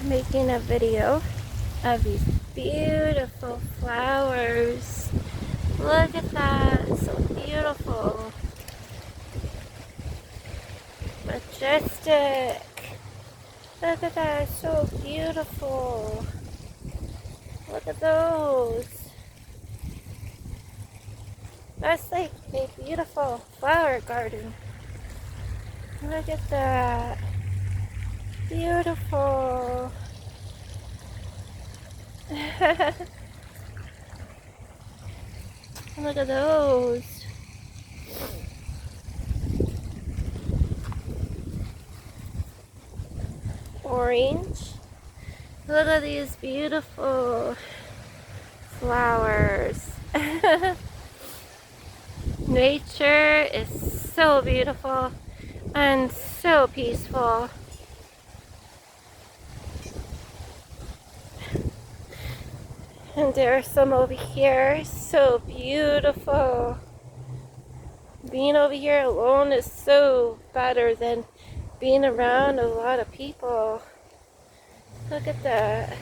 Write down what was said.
making a video of these beautiful flowers. Look at that, so beautiful. Majestic. Look at that, so beautiful. Look at those. That's like a beautiful flower garden. Look at that. Beautiful. Look at those. Orange. Look at these beautiful flowers. Nature is so beautiful and so peaceful. And there are some over here, so beautiful. Being over here alone is so better than being around a lot of people. Look at that.